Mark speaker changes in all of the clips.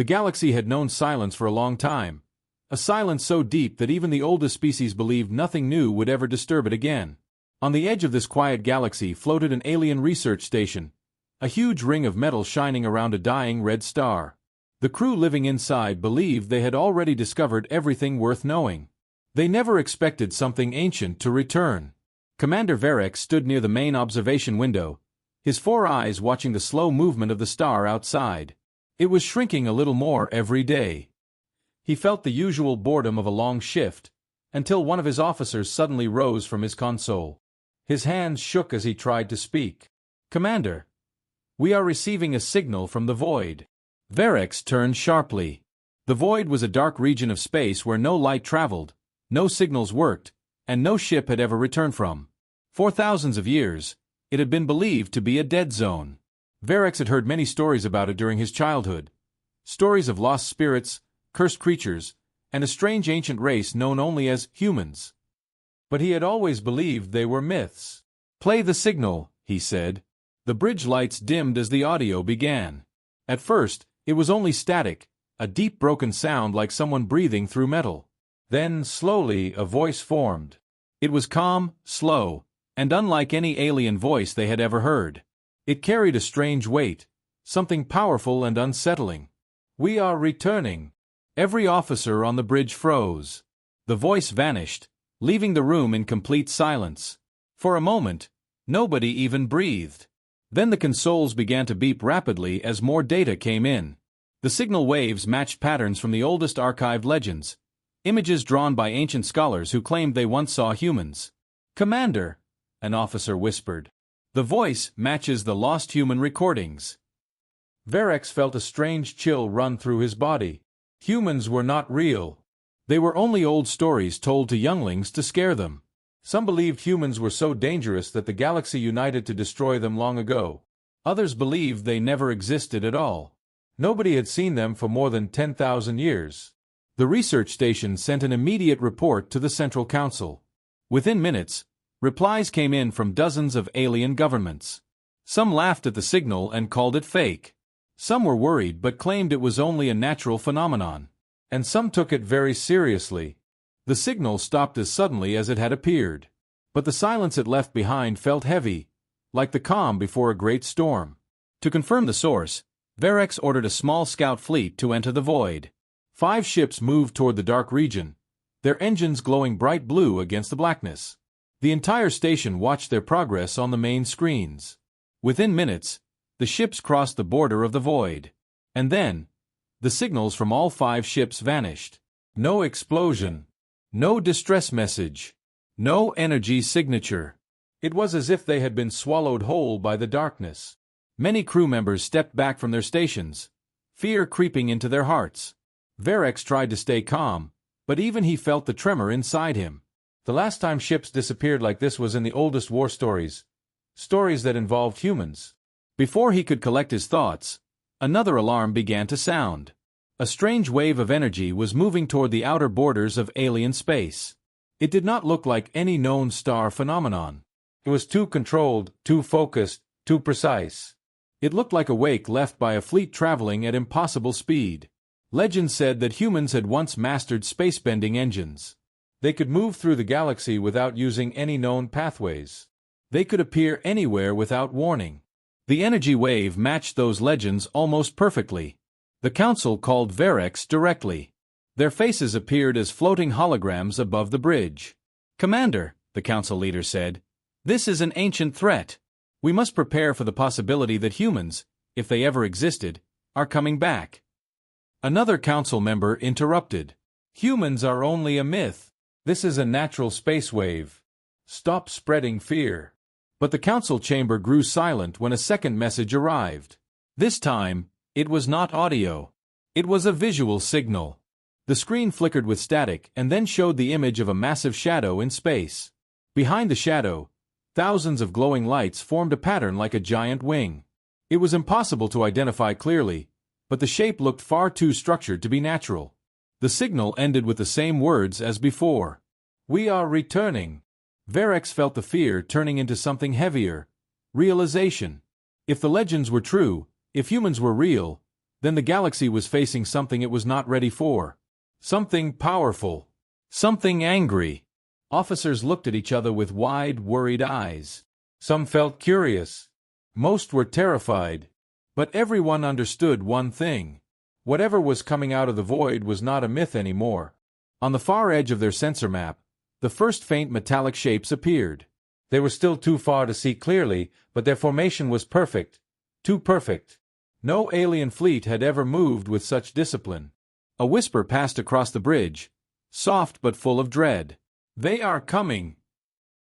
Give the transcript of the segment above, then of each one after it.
Speaker 1: The galaxy had known silence for a long time, a silence so deep that even the oldest species believed nothing new would ever disturb it again. On the edge of this quiet galaxy floated an alien research station, a huge ring of metal shining around a dying red star. The crew living inside believed they had already discovered everything worth knowing. They never expected something ancient to return. Commander Varek stood near the main observation window, his 4 eyes watching the slow movement of the star outside. It was shrinking a little more every day. He felt the usual boredom of a long shift, until one of his officers suddenly rose from his console. His hands shook as he tried to speak. "Commander, we are receiving a signal from the void." Varek turned sharply. The void was a dark region of space where no light traveled, no signals worked, and no ship had ever returned from. For thousands of years, it had been believed to be a dead zone. Varek had heard many stories about it during his childhood. Stories of lost spirits, cursed creatures, and a strange ancient race known only as humans. But he had always believed they were myths. "Play the signal," he said. The bridge lights dimmed as the audio began. At first, it was only static, a deep broken sound like someone breathing through metal. Then, slowly, a voice formed. It was calm, slow, and unlike any alien voice they had ever heard. It carried a strange weight, something powerful and unsettling. "We are returning." Every officer on the bridge froze. The voice vanished, leaving the room in complete silence. For a moment, nobody even breathed. Then the consoles began to beep rapidly as more data came in. The signal waves matched patterns from the oldest archived legends, images drawn by ancient scholars who claimed they once saw humans. "Commander," an officer whispered. "The voice matches the lost human recordings." Varek felt a strange chill run through his body. Humans were not real. They were only old stories told to younglings to scare them. Some believed humans were so dangerous that the galaxy united to destroy them long ago. Others believed they never existed at all. Nobody had seen them for more than 10,000 years. The research station sent an immediate report to the Central Council. Within minutes, replies came in from dozens of alien governments. Some laughed at the signal and called it fake. Some were worried but claimed it was only a natural phenomenon. And some took it very seriously. The signal stopped as suddenly as it had appeared. But the silence it left behind felt heavy, like the calm before a great storm. To confirm the source, Varek ordered a small scout fleet to enter the void. 5 ships moved toward the dark region, their engines glowing bright blue against the blackness. The entire station watched their progress on the main screens. Within minutes, the ships crossed the border of the void. And then, the signals from all 5 ships vanished. No explosion. No distress message. No energy signature. It was as if they had been swallowed whole by the darkness. Many crew members stepped back from their stations, fear creeping into their hearts. Varek tried to stay calm, but even he felt the tremor inside him. The last time ships disappeared like this was in the oldest war stories. Stories that involved humans. Before he could collect his thoughts, another alarm began to sound. A strange wave of energy was moving toward the outer borders of alien space. It did not look like any known star phenomenon. It was too controlled, too focused, too precise. It looked like a wake left by a fleet traveling at impossible speed. Legend said that humans had once mastered space-bending engines. They could move through the galaxy without using any known pathways. They could appear anywhere without warning. The energy wave matched those legends almost perfectly. The council called Varek directly. Their faces appeared as floating holograms above the bridge. "Commander," the council leader said, "this is an ancient threat. We must prepare for the possibility that humans, if they ever existed, are coming back." Another council member interrupted. "Humans are only a myth. This is a natural space wave. Stop spreading fear." But the council chamber grew silent when a second message arrived. This time, it was not audio. It was a visual signal. The screen flickered with static and then showed the image of a massive shadow in space. Behind the shadow, thousands of glowing lights formed a pattern like a giant wing. It was impossible to identify clearly, but the shape looked far too structured to be natural. The signal ended with the same words as before. "We are returning." Varek felt the fear turning into something heavier. Realization. If the legends were true, if humans were real, Then the galaxy was facing something it was not ready for. Something powerful. Something angry. Officers looked at each other with wide, worried eyes. Some felt curious. Most were terrified. But everyone understood one thing. Whatever was coming out of the void was not a myth anymore. On the far edge of their sensor map, the first faint metallic shapes appeared. They were still too far to see clearly, but their formation was perfect. Too perfect. No alien fleet had ever moved with such discipline. A whisper passed across the bridge, soft but full of dread. "They are coming!"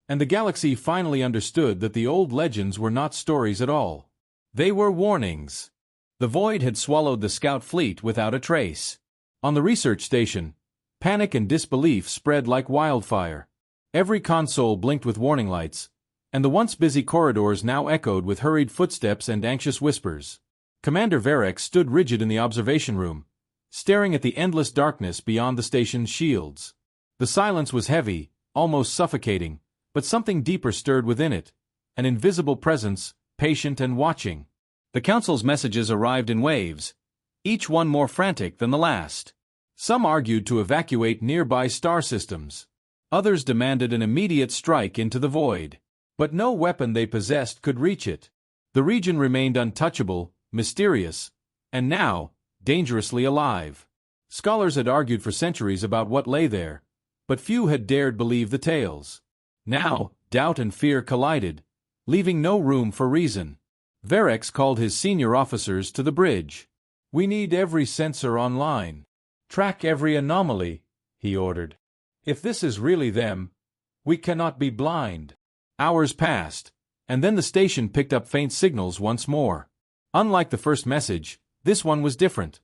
Speaker 1: And the galaxy finally understood that the old legends were not stories at all. They were warnings. The void had swallowed the scout fleet without a trace. On the research station, panic and disbelief spread like wildfire. Every console blinked with warning lights, and the once busy corridors now echoed with hurried footsteps and anxious whispers. Commander Verex stood rigid in the observation room, staring at the endless darkness beyond the station's shields. The silence was heavy, almost suffocating, but something deeper stirred within it, an invisible presence, patient and watching. The Council's messages arrived in waves, each one more frantic than the last. Some argued to evacuate nearby star systems. Others demanded an immediate strike into the void. But no weapon they possessed could reach it. The region remained untouchable, mysterious, and now, dangerously alive. Scholars had argued for centuries about what lay there, but few had dared believe the tales. Now, doubt and fear collided, leaving no room for reason. Verex called his senior officers to the bridge. "We need every sensor online. Track every anomaly," he ordered. "If this is really them, we cannot be blind." Hours passed, and then the station picked up faint signals once more. Unlike the first message, this one was different.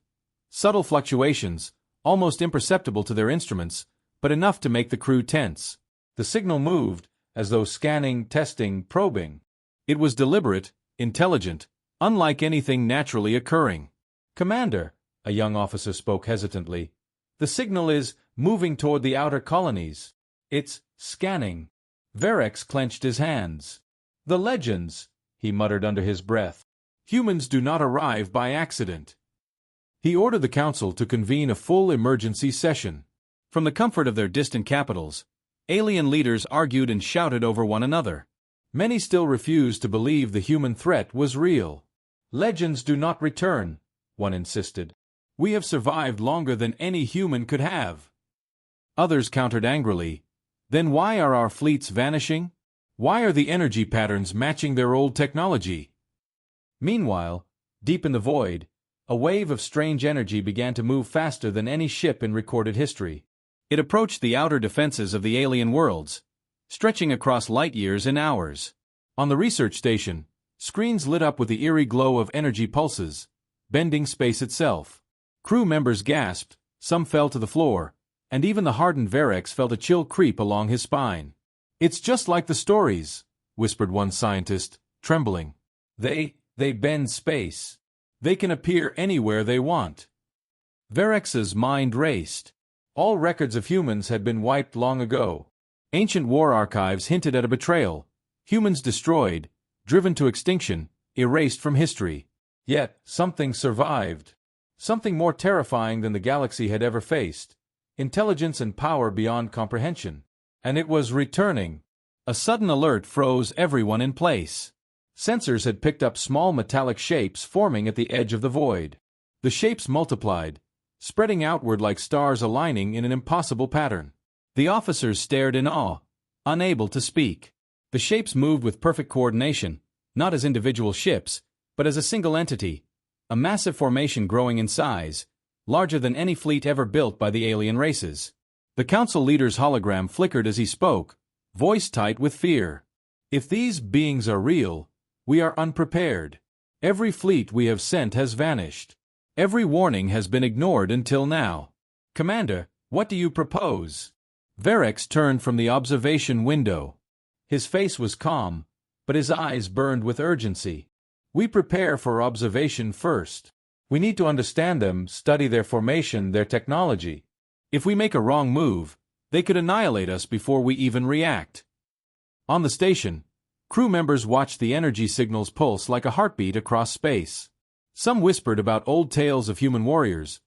Speaker 1: Subtle fluctuations, almost imperceptible to their instruments, but enough to make the crew tense. The signal moved, as though scanning, testing, probing. It was deliberate, intelligent, unlike anything naturally occurring. "Commander," a young officer spoke hesitantly, "the signal is moving toward the outer colonies. It's scanning." Verex clenched his hands. "The legends," he muttered under his breath. "Humans do not arrive by accident." He ordered the Council to convene a full emergency session. From the comfort of their distant capitals, alien leaders argued and shouted over one another. Many still refused to believe the human threat was real. "Legends do not return," one insisted. "We have survived longer than any human could have." Others countered angrily. "Then why are our fleets vanishing? Why are the energy patterns matching their old technology?" Meanwhile, deep in the void, a wave of strange energy began to move faster than any ship in recorded history. It approached the outer defenses of the alien worlds, stretching across light years in hours. On the research station, screens lit up with the eerie glow of energy pulses, bending space itself. Crew members gasped, some fell to the floor, and even the hardened Verex felt a chill creep along his spine. "It's just like the stories," whispered one scientist, trembling. They bend space. They can appear anywhere they want." Verex's mind raced. All records of humans had been wiped long ago. Ancient war archives hinted at a betrayal. Humans destroyed, driven to extinction, erased from history. Yet, something survived. Something more terrifying than the galaxy had ever faced. Intelligence and power beyond comprehension. And it was returning. A sudden alert froze everyone in place. Sensors had picked up small metallic shapes forming at the edge of the void. The shapes multiplied, spreading outward like stars aligning in an impossible pattern. The officers stared in awe, unable to speak. The shapes moved with perfect coordination, not as individual ships, but as a single entity, a massive formation growing in size, larger than any fleet ever built by the alien races. The Council leader's hologram flickered as he spoke, voice tight with fear. "If these beings are real, we are unprepared. Every fleet we have sent has vanished. Every warning has been ignored until now. Commander, what do you propose?" Verex turned from the observation window. His face was calm, but his eyes burned with urgency. "We prepare for observation first. We need to understand them, study their formation, their technology. If we make a wrong move, they could annihilate us before we even react." On the station, crew members watched the energy signals pulse like a heartbeat across space. Some whispered about old tales of human warriors,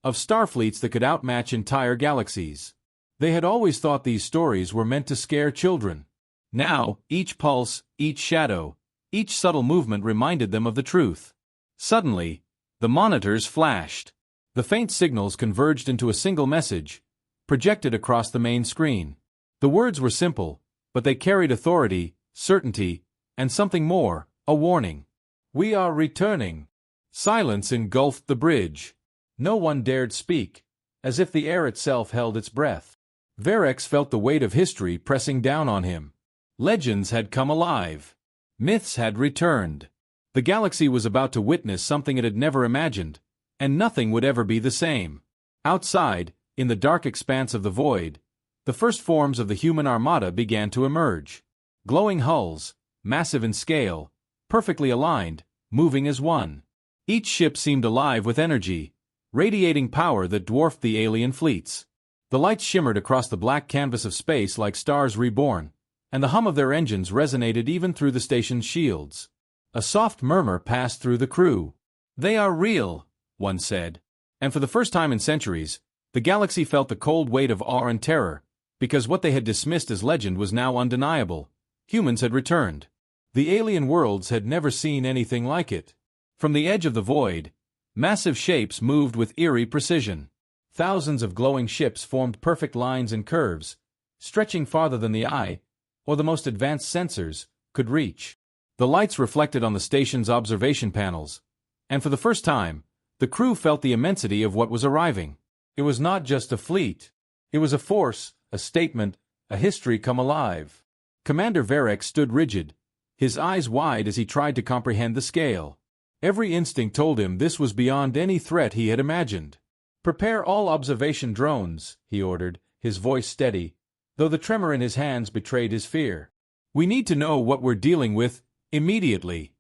Speaker 1: of starfleets that could outmatch entire galaxies. They had always thought these stories were meant to scare children. Now, each pulse, each shadow, each subtle movement reminded them of the truth. Suddenly, the monitors flashed. The faint signals converged into a single message, projected across the main screen. The words were simple, but they carried authority, certainty, and something more, a warning. "We are returning." Silence engulfed the bridge. No one dared speak, as if the air itself held its breath. Verex felt the weight of history pressing down on him. Legends had come alive. Myths had returned. The galaxy was about to witness something it had never imagined, and nothing would ever be the same. Outside, in the dark expanse of the void, the first forms of the human armada began to emerge. Glowing hulls, massive in scale, perfectly aligned, moving as one. Each ship seemed alive with energy, radiating power that dwarfed the alien fleets. The lights shimmered across the black canvas of space like stars reborn, and the hum of their engines resonated even through the station's shields. A soft murmur passed through the crew. "They are real," one said. And for the first time in centuries, the galaxy felt the cold weight of awe and terror, because what they had dismissed as legend was now undeniable. Humans had returned. The alien worlds had never seen anything like it. From the edge of the void, massive shapes moved with eerie precision. Thousands of glowing ships formed perfect lines and curves, stretching farther than the eye, or the most advanced sensors, could reach. The lights reflected on the station's observation panels, and for the first time, the crew felt the immensity of what was arriving. It was not just a fleet. It was a force, a statement, a history come alive. Commander Verex stood rigid, his eyes wide as he tried to comprehend the scale. Every instinct told him this was beyond any threat he had imagined. "Prepare all observation drones," he ordered, his voice steady, though the tremor in his hands betrayed his fear. "We need to know what we're dealing with, immediately."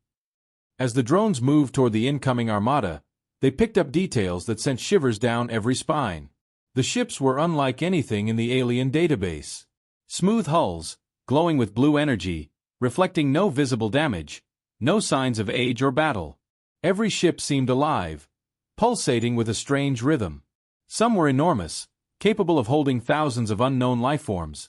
Speaker 1: As the drones moved toward the incoming armada, they picked up details that sent shivers down every spine. The ships were unlike anything in the alien database. Smooth hulls, glowing with blue energy, reflecting no visible damage, no signs of age or battle. Every ship seemed alive, pulsating with a strange rhythm. Some were enormous, capable of holding thousands of unknown lifeforms.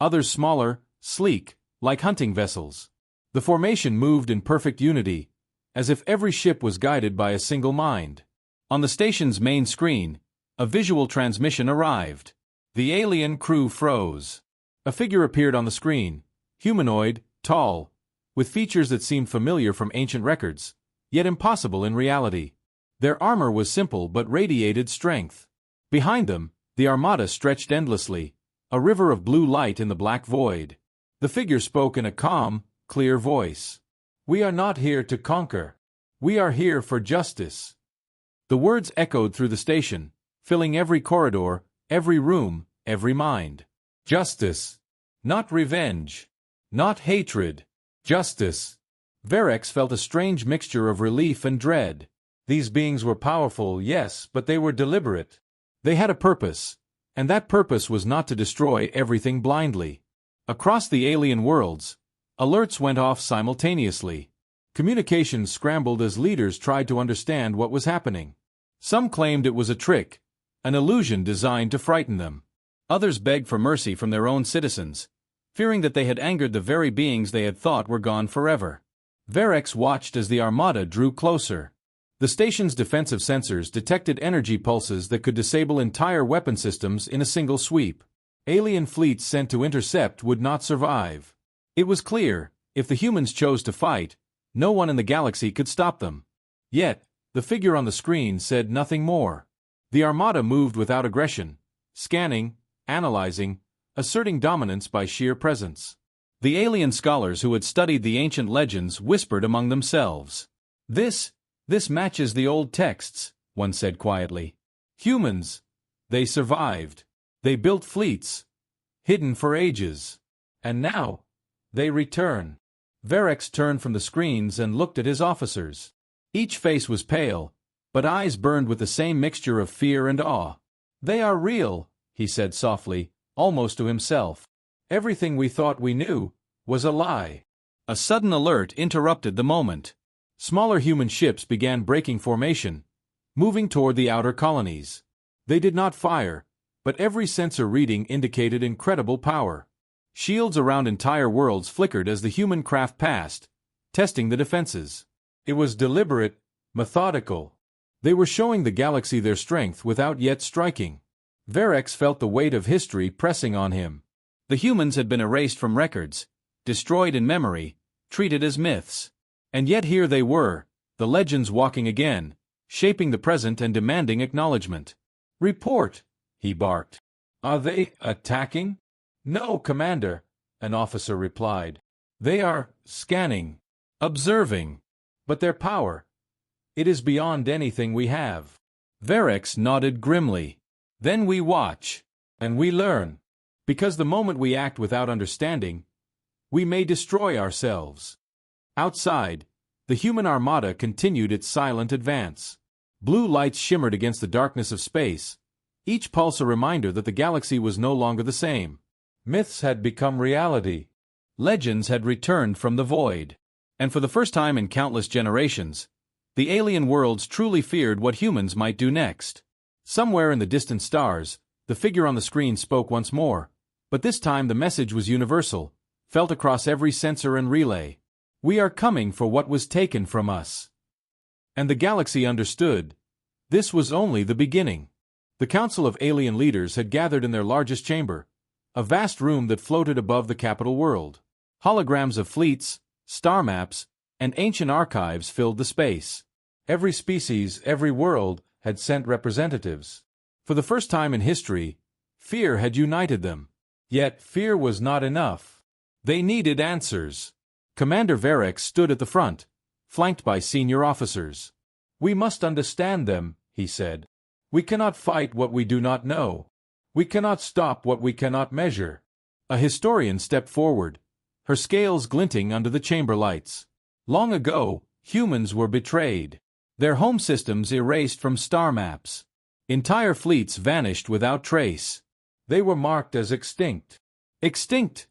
Speaker 1: Others smaller, sleek, like hunting vessels. The formation moved in perfect unity, as if every ship was guided by a single mind. On the station's main screen, a visual transmission arrived. The alien crew froze. A figure appeared on the screen, humanoid, tall, with features that seemed familiar from ancient records, yet impossible in reality. Their armor was simple but radiated strength. Behind them, the armada stretched endlessly, a river of blue light in the black void. The figure spoke in a calm, clear voice. "We are not here to conquer. We are here for justice." The words echoed through the station, filling every corridor, every room, every mind. Justice. Not revenge. Not hatred. Justice. Verex felt a strange mixture of relief and dread. These beings were powerful, yes, but they were deliberate. They had a purpose, and that purpose was not to destroy everything blindly. Across the alien worlds, alerts went off simultaneously. Communications scrambled as leaders tried to understand what was happening. Some claimed it was a trick, an illusion designed to frighten them. Others begged for mercy from their own citizens, fearing that they had angered the very beings they had thought were gone forever. Verex watched as the armada drew closer. The station's defensive sensors detected energy pulses that could disable entire weapon systems in a single sweep. Alien fleets sent to intercept would not survive. It was clear, if the humans chose to fight, no one in the galaxy could stop them. Yet, the figure on the screen said nothing more. The armada moved without aggression, scanning, analyzing, asserting dominance by sheer presence. The alien scholars who had studied the ancient legends whispered among themselves. This matches the old texts," one said quietly. "Humans. They survived. They built fleets, hidden for ages. And now, they return." Verex turned from the screens and looked at his officers. Each face was pale, but eyes burned with the same mixture of fear and awe. "They are real," he said softly, almost to himself. "Everything we thought we knew was a lie." A sudden alert interrupted the moment. Smaller human ships began breaking formation, moving toward the outer colonies. They did not fire, but every sensor reading indicated incredible power. Shields around entire worlds flickered as the human craft passed, testing the defenses. It was deliberate, methodical. They were showing the galaxy their strength without yet striking. Verex felt the weight of history pressing on him. The humans had been erased from records, destroyed in memory, treated as myths. And yet here they were, the legends walking again, shaping the present and demanding acknowledgement. "Report," he barked. "Are they attacking?" "No, Commander," an officer replied. "They are scanning, observing. But their power, it is beyond anything we have." Verex nodded grimly. "Then we watch, and we learn. Because the moment we act without understanding, we may destroy ourselves." Outside, the human armada continued its silent advance. Blue lights shimmered against the darkness of space, each pulse a reminder that the galaxy was no longer the same. Myths had become reality. Legends had returned from the void. And for the first time in countless generations, the alien worlds truly feared what humans might do next. Somewhere in the distant stars, the figure on the screen spoke once more, but this time the message was universal, felt across every sensor and relay. "We are coming for what was taken from us." And the galaxy understood. This was only the beginning. The Council of Alien Leaders had gathered in their largest chamber, a vast room that floated above the capital world. Holograms of fleets, star maps, and ancient archives filled the space. Every species, every world, had sent representatives. For the first time in history, fear had united them. Yet fear was not enough. They needed answers. Commander Verex stood at the front, flanked by senior officers. "We must understand them," he said. "We cannot fight what we do not know. We cannot stop what we cannot measure." A historian stepped forward, her scales glinting under the chamber lights. Long ago, humans were betrayed. Their home systems erased from star maps. Entire fleets vanished without trace. They were marked as extinct. "Extinct!"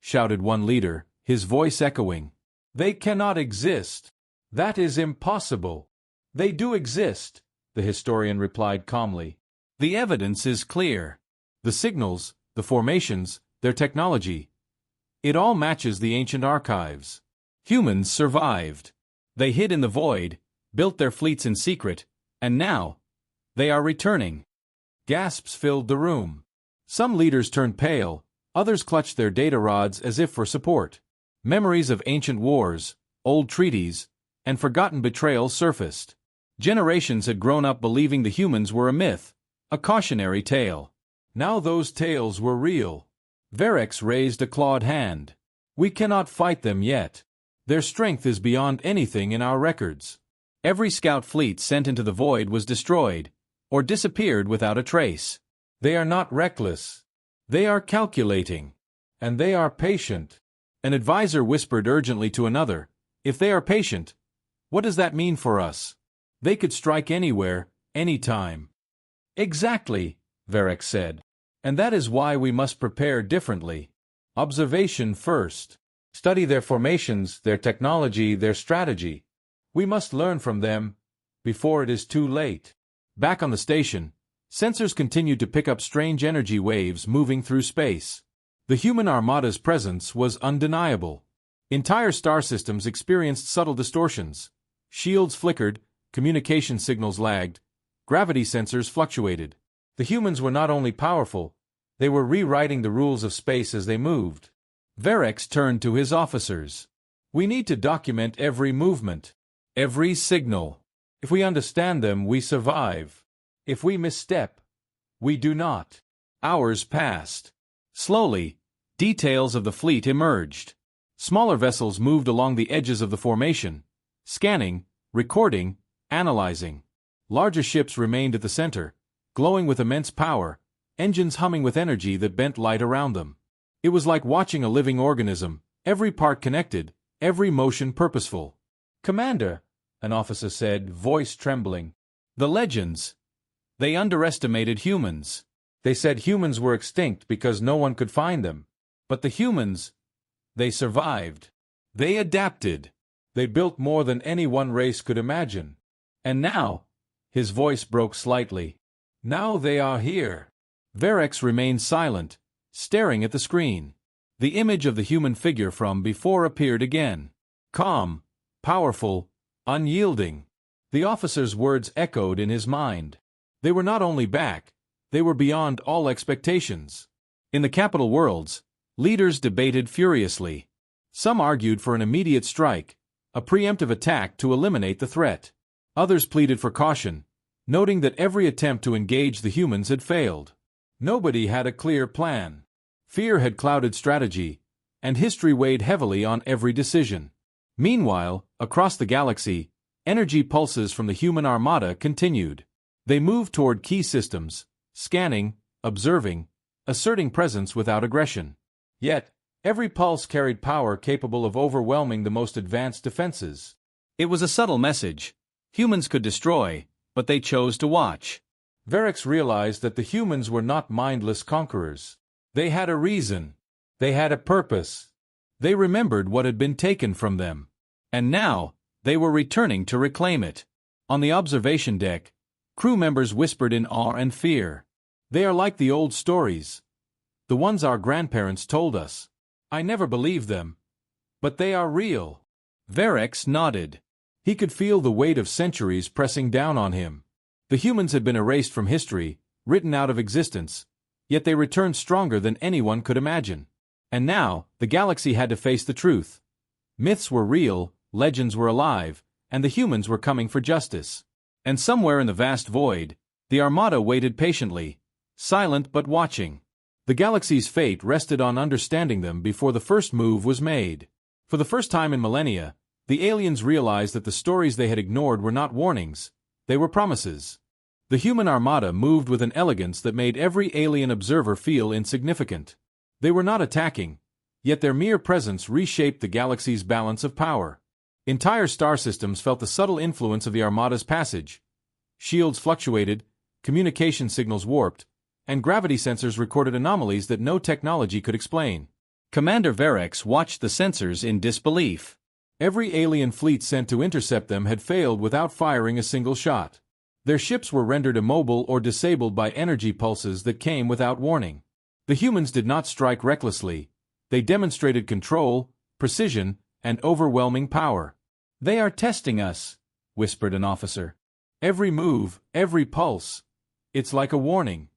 Speaker 1: shouted one leader, his voice echoing. "They cannot exist. That is impossible." "They do exist," the historian replied calmly. "The evidence is clear. The signals, the formations, their technology. It all matches the ancient archives. Humans survived. They hid in the void, built their fleets in secret, and now, they are returning." Gasps filled the room. Some leaders turned pale, others clutched their data rods as if for support. Memories of ancient wars, old treaties, and forgotten betrayal surfaced. Generations had grown up believing the humans were a myth, a cautionary tale. Now those tales were real. Verex raised a clawed hand. "We cannot fight them yet. Their strength is beyond anything in our records." Every scout fleet sent into the void was destroyed, or disappeared without a trace. "They are not reckless. They are calculating. And they are patient." An advisor whispered urgently to another, "If they are patient, what does that mean for us? They could strike anywhere, anytime." "Exactly," Verex said. "And that is why we must prepare differently. Observation first. Study their formations, their technology, their strategy. We must learn from them before it is too late." Back on the station, sensors continued to pick up strange energy waves moving through space. The human armada's presence was undeniable. Entire star systems experienced subtle distortions. Shields flickered, communication signals lagged, gravity sensors fluctuated. The humans were not only powerful, they were rewriting the rules of space as they moved. Verex turned to his officers. "We need to document every movement, every signal. If we understand them, we survive. If we misstep, we do not." Hours passed. Slowly, details of the fleet emerged. Smaller vessels moved along the edges of the formation, scanning, recording, analyzing. Larger ships remained at the center, glowing with immense power, engines humming with energy that bent light around them. It was like watching a living organism, every part connected, every motion purposeful. "Commander," an officer said, voice trembling. "The legends. They underestimated humans. They said humans were extinct because no one could find them. But the humans, they survived. They adapted. They built more than any one race could imagine. And now, his voice broke slightly. Now they are here. Verex remained silent, staring at the screen. The image of the human figure from before appeared again. Calm, powerful, unyielding. The officer's words echoed in his mind. They were not only back, they were beyond all expectations. In the capital worlds, leaders debated furiously. Some argued for an immediate strike, a preemptive attack to eliminate the threat. Others pleaded for caution, noting that every attempt to engage the humans had failed. Nobody had a clear plan. Fear had clouded strategy, and history weighed heavily on every decision. Meanwhile, across the galaxy, energy pulses from the human armada continued. They moved toward key systems, scanning, observing, asserting presence without aggression. Yet, every pulse carried power capable of overwhelming the most advanced defenses.
Speaker 2: It was a subtle message. Humans could destroy, but they chose to watch.
Speaker 1: Verex realized that the humans were not mindless conquerors. They had a reason. They had a purpose. They remembered what had been taken from them. And now, they were returning to reclaim it. On the observation deck, crew members whispered in awe and fear. They are like the old stories. The ones our grandparents told us. I never believed them. But they are real.
Speaker 2: Verex nodded.
Speaker 1: He could feel the weight of centuries pressing down on him. The humans had been erased from history, written out of existence, yet they returned stronger than anyone could imagine. And now, the galaxy had to face the truth. Myths were real, legends were alive, and the humans were coming for justice.
Speaker 2: And somewhere in the vast void, the Armada waited patiently, silent but watching.
Speaker 1: The galaxy's fate rested on understanding them before the first move was made. For the first time in millennia, the aliens realized that the stories they had ignored were not warnings, they were promises. The human armada moved with an elegance that made every alien observer feel insignificant. They were not attacking, yet their mere presence reshaped the galaxy's balance of power. Entire star systems felt the subtle influence of the armada's passage. Shields fluctuated, communication signals warped, and gravity sensors recorded anomalies that no technology could explain.
Speaker 2: Commander Verex watched the sensors in disbelief.
Speaker 1: Every alien fleet sent to intercept them had failed without firing a single shot. Their ships were rendered immobile or disabled by energy pulses that came without warning. The humans did not strike recklessly. They demonstrated control, precision, and overwhelming power.
Speaker 2: They are testing us, whispered an officer.
Speaker 1: Every move, every pulse. It's like a warning.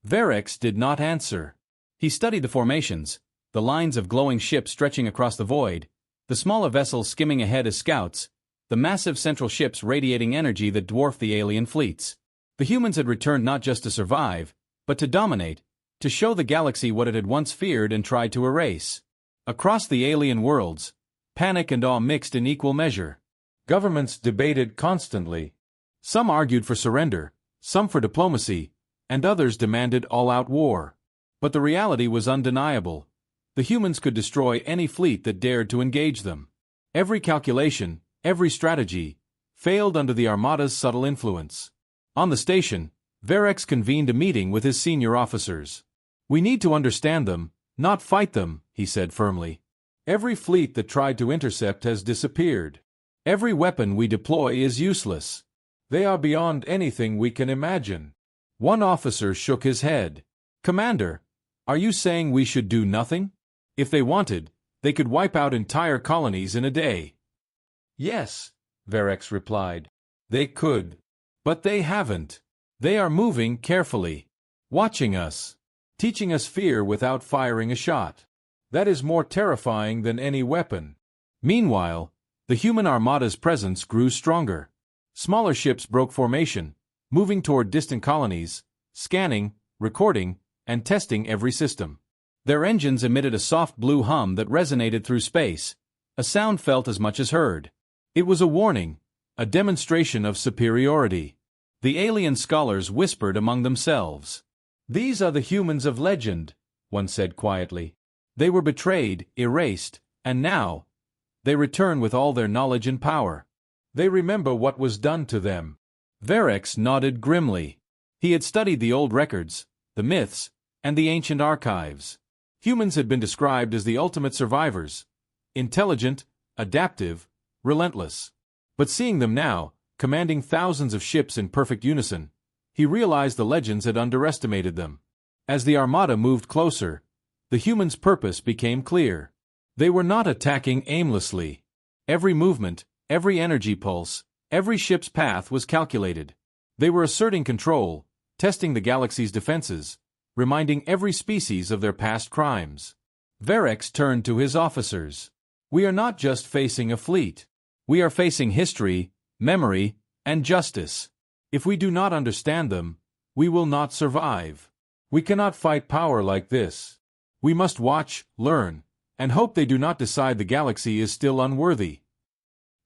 Speaker 2: Verex did not answer. He studied the formations, the lines of glowing ships stretching across the void, the smaller vessels skimming ahead as scouts, the massive central ships radiating energy that dwarfed the alien fleets. The humans had returned not just to survive, but to dominate, to show the galaxy what it had once feared and tried to erase. Across the alien worlds, panic and awe mixed in equal measure.
Speaker 1: Governments debated constantly. Some argued for surrender, some for diplomacy, and others demanded all-out war. But the reality was undeniable. The humans could destroy any fleet that dared to engage them. Every calculation, every strategy, failed under the Armada's subtle influence. On the station, Verex convened a meeting with his senior officers. We need to understand them, not fight them, he said firmly. Every fleet that tried to intercept has disappeared. Every weapon we deploy is useless. They are beyond anything we can imagine. One officer shook his head. Commander, are you saying we should do nothing? If they wanted, they could wipe out entire colonies in a day. Yes, Verex replied. They could. But they haven't. They are moving carefully. Watching us. Teaching us fear without firing a shot. That is more terrifying than any weapon. Meanwhile, the human armada's presence grew stronger. Smaller ships broke formation, moving toward distant colonies, scanning, recording, and testing every system. Their engines emitted a soft blue hum that resonated through space, a sound felt as much as heard. It was a warning, a demonstration of superiority. The alien scholars whispered among themselves. These are the humans of legend, one said quietly. They were betrayed, erased, and now, they return with all their knowledge and power. They remember what was done to them. Verex nodded grimly. He had studied the old records, the myths, and the ancient archives. Humans had been described as the ultimate survivors. Intelligent, adaptive, relentless. But seeing them now, commanding thousands of ships in perfect unison, he realized the legends had underestimated them. As the Armada moved closer, the humans' purpose became clear. They were not attacking aimlessly. Every movement, every energy pulse, every ship's path was calculated. They were asserting control, testing the galaxy's defenses, reminding every species of their past crimes. Verex turned to his officers. "We are not just facing a fleet. We are facing history, memory, and justice. If we do not understand them, we will not survive. We cannot fight power like this. We must watch, learn, and hope they do not decide the galaxy is still unworthy."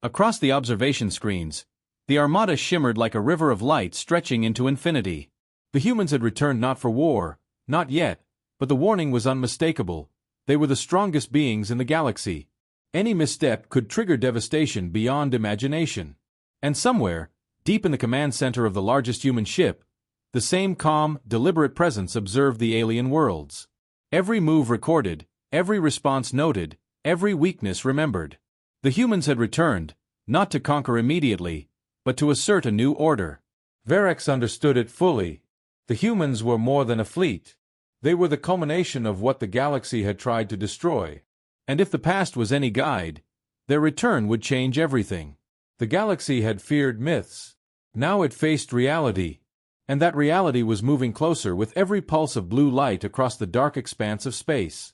Speaker 1: Across the observation screens, the Armada shimmered like a river of light stretching into infinity. The humans had returned not for war, not yet, but the warning was unmistakable. They were the strongest beings in the galaxy. Any misstep could trigger devastation beyond imagination. And somewhere, deep in the command center of the largest human ship, the same calm, deliberate presence observed the alien worlds. Every move recorded, every response noted, every weakness remembered. The humans had returned, not to conquer immediately, but to assert a new order. Verex understood it fully. The humans were more than a fleet. They were the culmination of what the galaxy had tried to destroy. And if the past was any guide, their return would change everything. The galaxy had feared myths. Now it faced reality. And that reality was moving closer with every pulse of blue light across the dark expanse of space.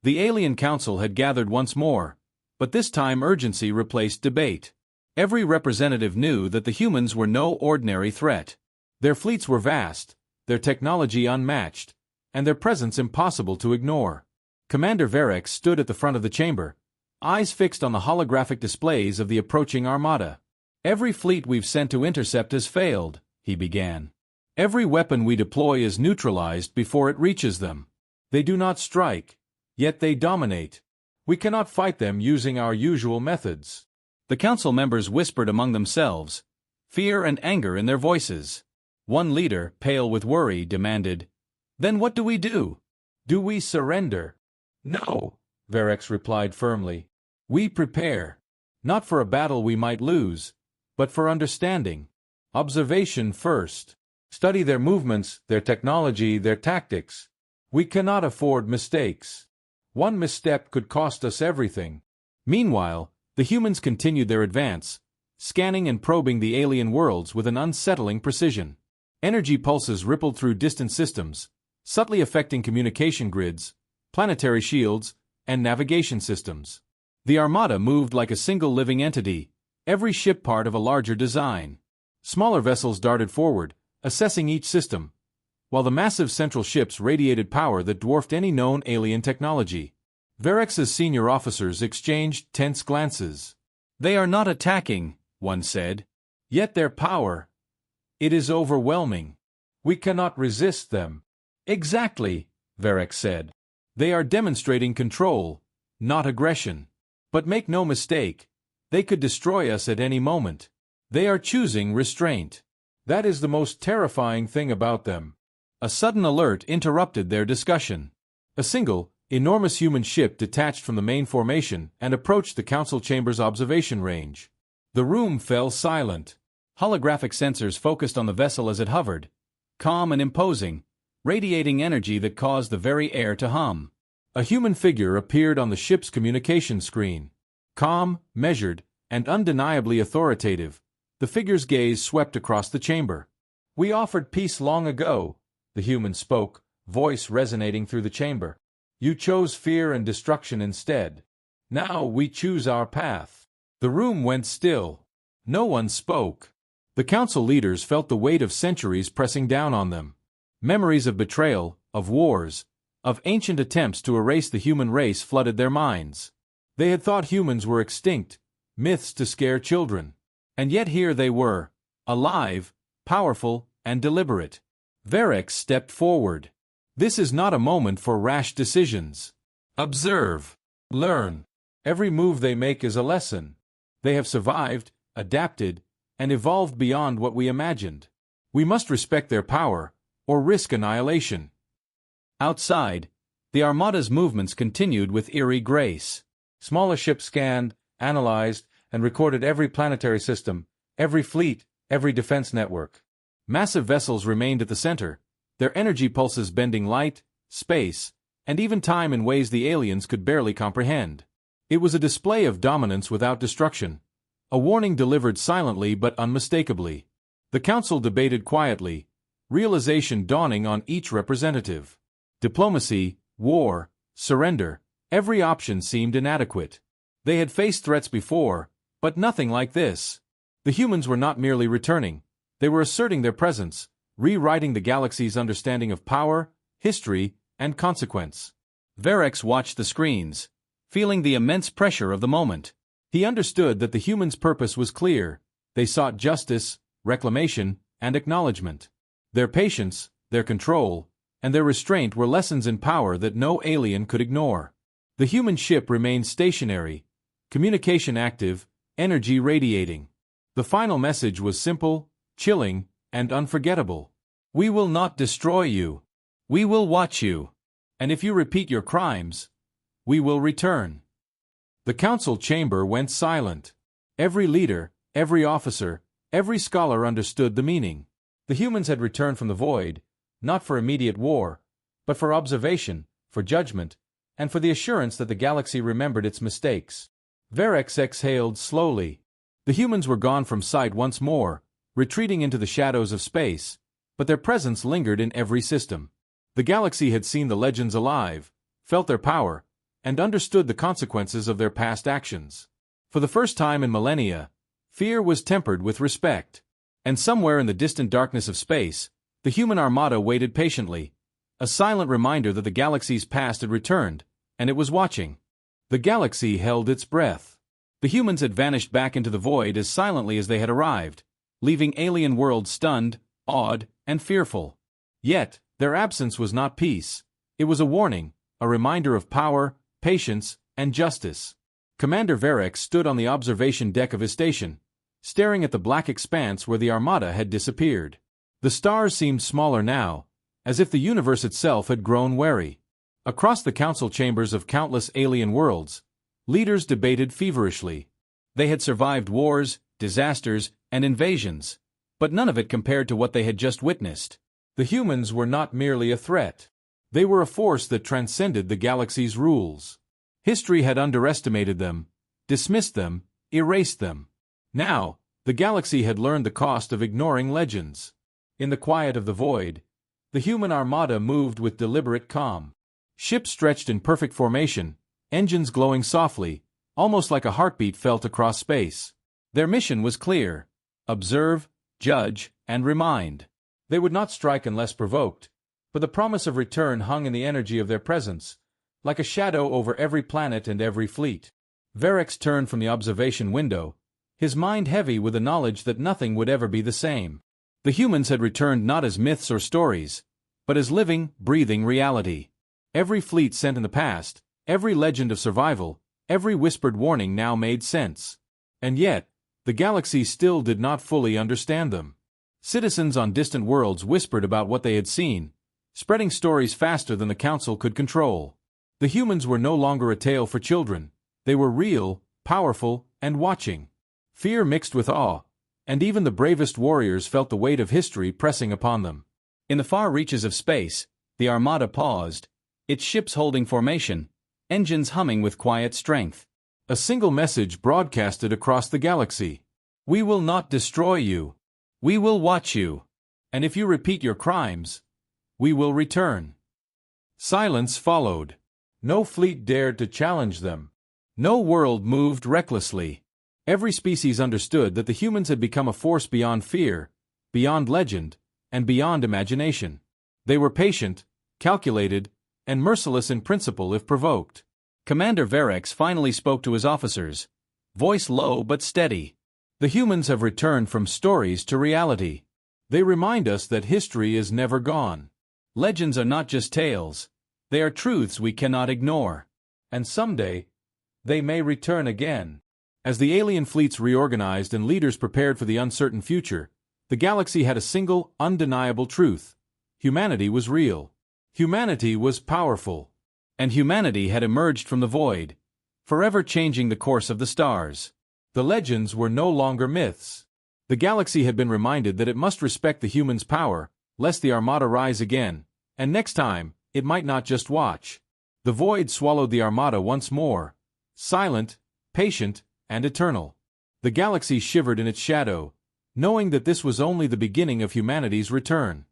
Speaker 1: The Alien Council had gathered once more, but this time urgency replaced debate. Every representative knew that the humans were no ordinary threat. Their fleets were vast, their technology unmatched, and their presence impossible to ignore. Commander Verex stood at the front of the chamber, eyes fixed on the holographic displays of the approaching Armada. "Every fleet we've sent to intercept has failed," he began. "Every weapon we deploy is neutralized before it reaches them. They do not strike, yet they dominate. We cannot fight them using our usual methods." The council members whispered among themselves, fear and anger in their voices. One leader, pale with worry, demanded, "Then what do we do? Do we surrender?" "No," Verex replied firmly. "We prepare. Not for a battle we might lose, but for understanding. Observation first. Study their movements, their technology, their tactics. We cannot afford mistakes. One misstep could cost us everything." Meanwhile, the humans continued their advance, scanning and probing the alien worlds with an unsettling precision. Energy pulses rippled through distant systems, subtly affecting communication grids, planetary shields, and navigation systems. The Armada moved like a single living entity, every ship part of a larger design. Smaller vessels darted forward, assessing each system, while the massive central ships radiated power that dwarfed any known alien technology. Verex's senior officers exchanged tense glances. "They are not attacking," one said. "Yet their power, it is overwhelming. We cannot resist them." "Exactly," Verex said. "They are demonstrating control, not aggression. But make no mistake, they could destroy us at any moment. They are choosing restraint. That is the most terrifying thing about them." A sudden alert interrupted their discussion. A single, enormous human ship detached from the main formation and approached the council chamber's observation range. The room fell silent. Holographic sensors focused on the vessel as it hovered, calm and imposing, radiating energy that caused the very air to hum. A human figure appeared on the ship's communication screen. Calm, measured, and undeniably authoritative, the figure's gaze swept across the chamber. "We offered peace long ago," the human spoke, voice resonating through the chamber. "You chose fear and destruction instead. Now we choose our path." The room went still. No one spoke. The council leaders felt the weight of centuries pressing down on them. Memories of betrayal, of wars, of ancient attempts to erase the human race flooded their minds. They had thought humans were extinct, myths to scare children. And yet here they were, alive, powerful, and deliberate. Verex stepped forward. "This is not a moment for rash decisions. Observe. Learn. Every move they make is a lesson. They have survived, adapted, and evolved beyond what we imagined. We must respect their power, or risk annihilation." Outside, the Armada's movements continued with eerie grace. Smaller ships scanned, analyzed, and recorded every planetary system, every fleet, every defense network. Massive vessels remained at the center, their energy pulses bending light, space, and even time in ways the aliens could barely comprehend. It was a display of dominance without destruction, a warning delivered silently but unmistakably. The council debated quietly, realization dawning on each representative. Diplomacy, war, surrender, every option seemed inadequate. They had faced threats before, but nothing like this. The humans were not merely returning, they were asserting their presence, rewriting the galaxy's understanding of power, history, and consequence.
Speaker 2: Verex watched the screens, feeling the immense pressure of the moment.
Speaker 1: He understood that the humans' purpose was clear. They sought justice, reclamation, and acknowledgement. Their patience, their control, and their restraint were lessons in power that no alien could ignore. The human ship remained stationary, communication active, energy radiating. The final message was simple, chilling, and unforgettable. We will not destroy you. We will watch you. And if you repeat your crimes, we will return. The council chamber went silent. Every leader, every officer, every scholar understood the meaning. The humans had returned from the void, not for immediate war, but for observation, for judgment, and for the assurance that the galaxy remembered its mistakes. Verex exhaled slowly. The humans were gone from sight once more, retreating into the shadows of space, but their presence lingered in every system. The galaxy had seen the legends alive, felt their power, and understood the consequences of their past actions. For the first time in millennia, fear was tempered with respect. And somewhere in the distant darkness of space, the human armada waited patiently, a silent reminder that the galaxy's past had returned, and it was watching. The galaxy held its breath. The humans had vanished back into the void as silently as they had arrived, leaving alien worlds stunned, awed, and fearful. Yet, their absence was not peace. It was a warning, a reminder of power, patience, and justice. Commander Verex stood on the observation deck of his station, staring at the black expanse where the Armada had disappeared. The stars seemed smaller now, as if the universe itself had grown wary. Across the council chambers of countless alien worlds, leaders debated feverishly. They had survived wars, disasters, and invasions, but none of it compared to what they had just witnessed. The humans were not merely a threat. They were a force that transcended the galaxy's rules. History had underestimated them, dismissed them, erased them. Now, the galaxy had learned the cost of ignoring legends. In the quiet of the void, the human armada moved with deliberate calm. Ships stretched in perfect formation, engines glowing softly, almost like a heartbeat felt across space. Their mission was clear: observe, judge, and remind. They would not strike unless provoked, but the promise of return hung in the energy of their presence, like a shadow over every planet and every fleet. Verex turned from the observation window, his mind heavy with the knowledge that nothing would ever be the same. The humans had returned not as myths or stories, but as living, breathing reality. Every fleet sent in the past, every legend of survival, every whispered warning now made sense. And yet, the galaxy still did not fully understand them. Citizens on distant worlds whispered about what they had seen, spreading stories faster than the council could control. The humans were no longer a tale for children. They were real, powerful, and watching. Fear mixed with awe, and even the bravest warriors felt the weight of history pressing upon them.
Speaker 2: In the far reaches of space, the Armada paused, its ships holding formation, engines humming with quiet strength.
Speaker 1: A single message broadcasted across the galaxy. We will not destroy you. We will watch you. And if you repeat your crimes, we will return. Silence followed. No fleet dared to challenge them. No world moved recklessly. Every species understood that the humans had become a force beyond fear, beyond legend, and beyond imagination. They were patient, calculated, and merciless in principle if provoked.
Speaker 2: Commander Verex finally spoke to his officers, voice low but steady.
Speaker 1: The humans have returned from stories to reality. They remind us that history is never gone.
Speaker 2: Legends are not just tales. They are truths we cannot ignore.
Speaker 1: And someday, they may return again. As the alien fleets reorganized and leaders prepared for the uncertain future, the galaxy had a single, undeniable truth. Humanity was real. Humanity was powerful.
Speaker 2: And humanity had emerged from the void, forever changing the course of the stars.
Speaker 1: The legends were no longer myths. The galaxy had been reminded that it must respect the humans' power, lest the Armada rise again, and next time, it might not just watch. The void swallowed the Armada once more, silent, patient, and eternal. The galaxy shivered in its shadow, knowing that this was only the beginning of humanity's return.